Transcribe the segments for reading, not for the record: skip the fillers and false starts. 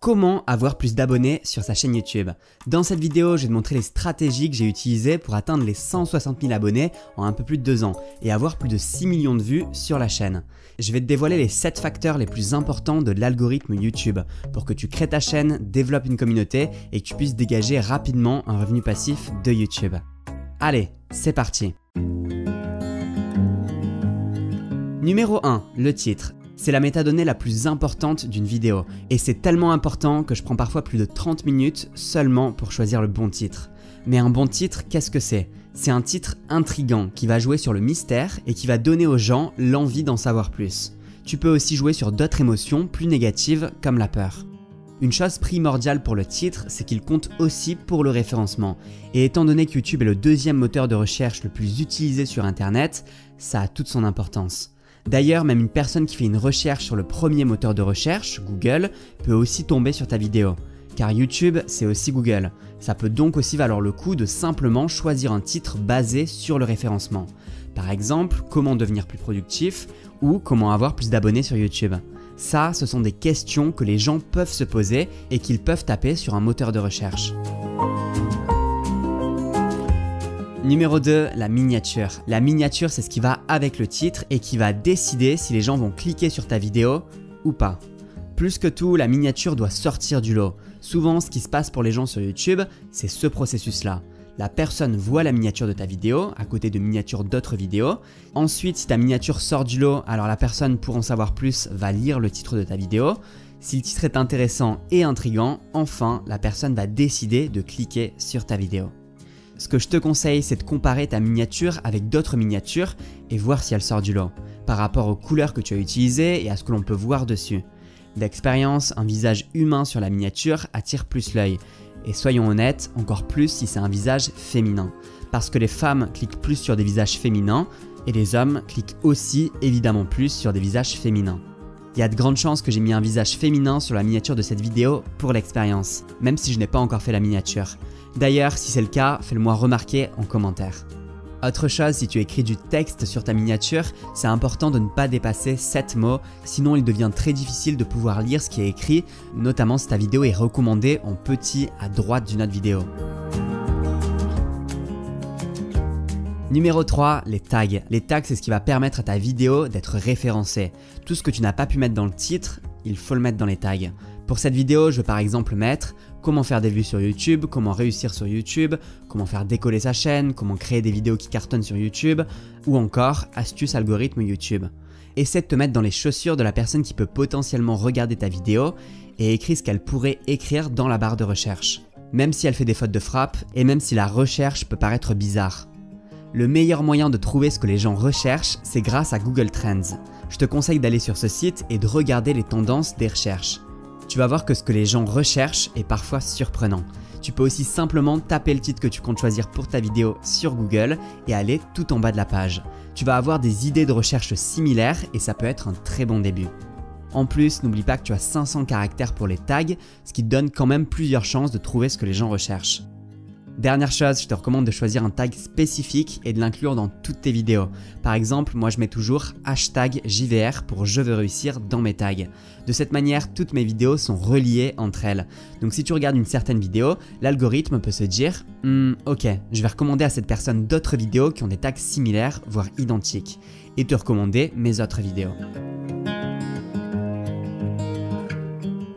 Comment avoir plus d'abonnés sur sa chaîne YouTube? Dans cette vidéo, je vais te montrer les stratégies que j'ai utilisées pour atteindre les 160 000 abonnés en un peu plus de 2 ans et avoir plus de 6 millions de vues sur la chaîne. Je vais te dévoiler les 7 facteurs les plus importants de l'algorithme YouTube pour que tu crées ta chaîne, développes une communauté et que tu puisses dégager rapidement un revenu passif de YouTube. Allez, c'est parti! Numéro 1, le titre. C'est la métadonnée la plus importante d'une vidéo et c'est tellement important que je prends parfois plus de 30 minutes seulement pour choisir le bon titre. Mais un bon titre, qu'est-ce que c'est? C'est un titre intriguant qui va jouer sur le mystère et qui va donner aux gens l'envie d'en savoir plus. Tu peux aussi jouer sur d'autres émotions plus négatives comme la peur. Une chose primordiale pour le titre, c'est qu'il compte aussi pour le référencement. Et étant donné que YouTube est le deuxième moteur de recherche le plus utilisé sur Internet, ça a toute son importance. D'ailleurs, même une personne qui fait une recherche sur le premier moteur de recherche, Google, peut aussi tomber sur ta vidéo. Car YouTube, c'est aussi Google. Ça peut donc aussi valoir le coup de simplement choisir un titre basé sur le référencement. Par exemple, comment devenir plus productif ou comment avoir plus d'abonnés sur YouTube. Ça, ce sont des questions que les gens peuvent se poser et qu'ils peuvent taper sur un moteur de recherche. Numéro 2, la miniature. La miniature, c'est ce qui va avec le titre et qui va décider si les gens vont cliquer sur ta vidéo ou pas. Plus que tout, la miniature doit sortir du lot. Souvent, ce qui se passe pour les gens sur YouTube, c'est ce processus-là. La personne voit la miniature de ta vidéo à côté de miniatures d'autres vidéos. Ensuite, si ta miniature sort du lot, alors la personne, pour en savoir plus, va lire le titre de ta vidéo. Si le titre est intéressant et intriguant, enfin, la personne va décider de cliquer sur ta vidéo. Ce que je te conseille, c'est de comparer ta miniature avec d'autres miniatures et voir si elle sort du lot, par rapport aux couleurs que tu as utilisées et à ce que l'on peut voir dessus. D'expérience, un visage humain sur la miniature attire plus l'œil. Et soyons honnêtes, encore plus si c'est un visage féminin. Parce que les femmes cliquent plus sur des visages féminins et les hommes cliquent aussi évidemment plus sur des visages féminins. Il y a de grandes chances que j'ai mis un visage féminin sur la miniature de cette vidéo pour l'expérience, même si je n'ai pas encore fait la miniature. D'ailleurs, si c'est le cas, fais-le-moi remarquer en commentaire. Autre chose, si tu écris du texte sur ta miniature, c'est important de ne pas dépasser 7 mots, sinon il devient très difficile de pouvoir lire ce qui est écrit, notamment si ta vidéo est recommandée en petit à droite d'une autre vidéo. Numéro 3, les tags. Les tags, c'est ce qui va permettre à ta vidéo d'être référencée. Tout ce que tu n'as pas pu mettre dans le titre, il faut le mettre dans les tags. Pour cette vidéo, je vais par exemple mettre comment faire des vues sur YouTube, comment réussir sur YouTube, comment faire décoller sa chaîne, comment créer des vidéos qui cartonnent sur YouTube, ou encore astuces algorithme YouTube. Essaie de te mettre dans les chaussures de la personne qui peut potentiellement regarder ta vidéo et écris ce qu'elle pourrait écrire dans la barre de recherche, même si elle fait des fautes de frappe et même si la recherche peut paraître bizarre. Le meilleur moyen de trouver ce que les gens recherchent, c'est grâce à Google Trends. Je te conseille d'aller sur ce site et de regarder les tendances des recherches. Tu vas voir que ce que les gens recherchent est parfois surprenant. Tu peux aussi simplement taper le titre que tu comptes choisir pour ta vidéo sur Google et aller tout en bas de la page. Tu vas avoir des idées de recherche similaires et ça peut être un très bon début. En plus, n'oublie pas que tu as 500 caractères pour les tags, ce qui te donne quand même plusieurs chances de trouver ce que les gens recherchent. Dernière chose, je te recommande de choisir un tag spécifique et de l'inclure dans toutes tes vidéos. Par exemple, moi je mets toujours #JVR pour je veux réussir dans mes tags. De cette manière, toutes mes vidéos sont reliées entre elles. Donc si tu regardes une certaine vidéo, l'algorithme peut se dire ok, je vais recommander à cette personne d'autres vidéos qui ont des tags similaires, voire identiques, et te recommander mes autres vidéos.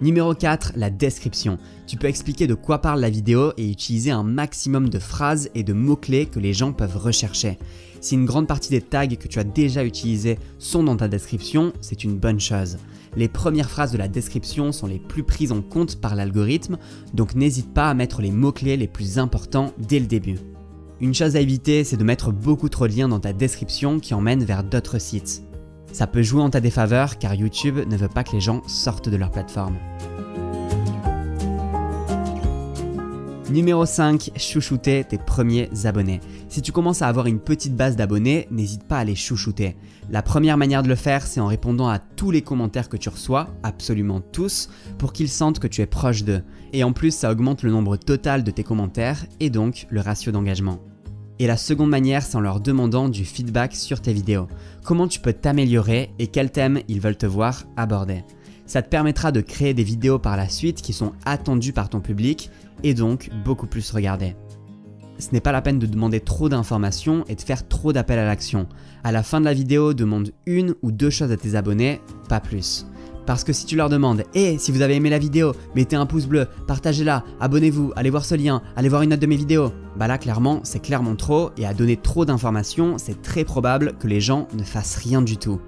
Numéro 4, la description. Tu peux expliquer de quoi parle la vidéo et utiliser un maximum de phrases et de mots-clés que les gens peuvent rechercher. Si une grande partie des tags que tu as déjà utilisés sont dans ta description, c'est une bonne chose. Les premières phrases de la description sont les plus prises en compte par l'algorithme, donc n'hésite pas à mettre les mots-clés les plus importants dès le début. Une chose à éviter, c'est de mettre beaucoup trop de liens dans ta description qui emmènent vers d'autres sites. Ça peut jouer en ta défaveur car YouTube ne veut pas que les gens sortent de leur plateforme. Numéro 5, chouchouter tes premiers abonnés. Si tu commences à avoir une petite base d'abonnés, n'hésite pas à les chouchouter. La première manière de le faire, c'est en répondant à tous les commentaires que tu reçois, absolument tous, pour qu'ils sentent que tu es proche d'eux. Et en plus, ça augmente le nombre total de tes commentaires et donc le ratio d'engagement. Et la seconde manière, c'est en leur demandant du feedback sur tes vidéos. Comment tu peux t'améliorer et quels thèmes ils veulent te voir aborder. Ça te permettra de créer des vidéos par la suite qui sont attendues par ton public et donc beaucoup plus regardées. Ce n'est pas la peine de demander trop d'informations et de faire trop d'appels à l'action. À la fin de la vidéo, demande 1 ou 2 choses à tes abonnés, pas plus. Parce que si tu leur demandes « Hey, si vous avez aimé la vidéo, mettez un pouce bleu, partagez-la, abonnez-vous, allez voir ce lien, allez voir une autre de mes vidéos », bah là clairement, c'est clairement trop et à donner trop d'informations, c'est très probable que les gens ne fassent rien du tout.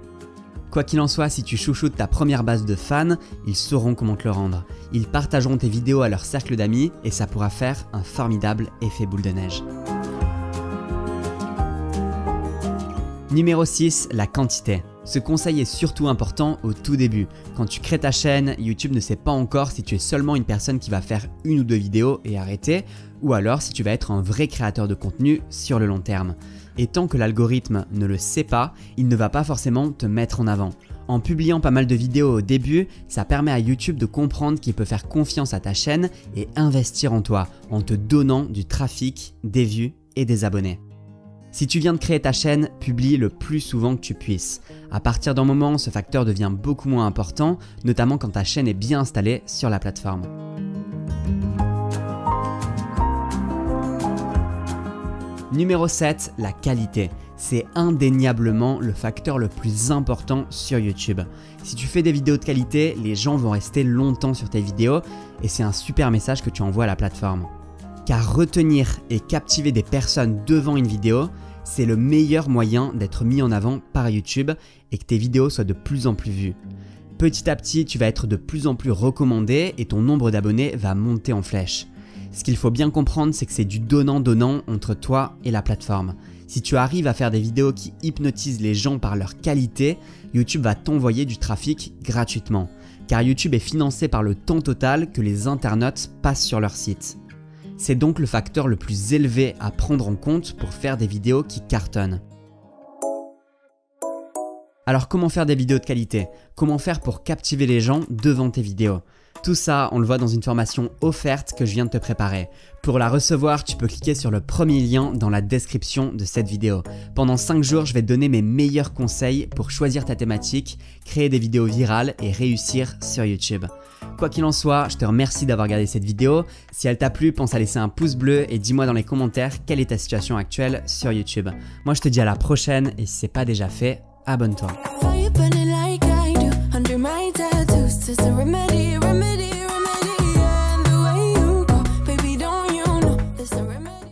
Quoi qu'il en soit, si tu chouchoutes ta première base de fans, ils sauront comment te le rendre. Ils partageront tes vidéos à leur cercle d'amis et ça pourra faire un formidable effet boule de neige. Numéro 6, la quantité. Ce conseil est surtout important au tout début. Quand tu crées ta chaîne, YouTube ne sait pas encore si tu es seulement une personne qui va faire 1 ou 2 vidéos et arrêter, ou alors si tu vas être un vrai créateur de contenu sur le long terme. Et tant que l'algorithme ne le sait pas, il ne va pas forcément te mettre en avant. En publiant pas mal de vidéos au début, ça permet à YouTube de comprendre qu'il peut faire confiance à ta chaîne et investir en toi, en te donnant du trafic, des vues et des abonnés. Si tu viens de créer ta chaîne, publie le plus souvent que tu puisses. À partir d'un moment, ce facteur devient beaucoup moins important, notamment quand ta chaîne est bien installée sur la plateforme. Numéro 7, la qualité. C'est indéniablement le facteur le plus important sur YouTube. Si tu fais des vidéos de qualité, les gens vont rester longtemps sur tes vidéos et c'est un super message que tu envoies à la plateforme. Car retenir et captiver des personnes devant une vidéo, c'est le meilleur moyen d'être mis en avant par YouTube et que tes vidéos soient de plus en plus vues. Petit à petit, tu vas être de plus en plus recommandé et ton nombre d'abonnés va monter en flèche. Ce qu'il faut bien comprendre, c'est que c'est du donnant-donnant entre toi et la plateforme. Si tu arrives à faire des vidéos qui hypnotisent les gens par leur qualité, YouTube va t'envoyer du trafic gratuitement. Car YouTube est financé par le temps total que les internautes passent sur leur site. C'est donc le facteur le plus élevé à prendre en compte pour faire des vidéos qui cartonnent. Alors comment faire des vidéos de qualité? Comment faire pour captiver les gens devant tes vidéos? Tout ça, on le voit dans une formation offerte que je viens de te préparer. Pour la recevoir, tu peux cliquer sur le premier lien dans la description de cette vidéo. Pendant 5 jours, je vais te donner mes meilleurs conseils pour choisir ta thématique, créer des vidéos virales et réussir sur YouTube. Quoi qu'il en soit, je te remercie d'avoir regardé cette vidéo. Si elle t'a plu, pense à laisser un pouce bleu et dis-moi dans les commentaires quelle est ta situation actuelle sur YouTube. Moi, je te dis à la prochaine et si ce n'est pas déjà fait, abonne-toi.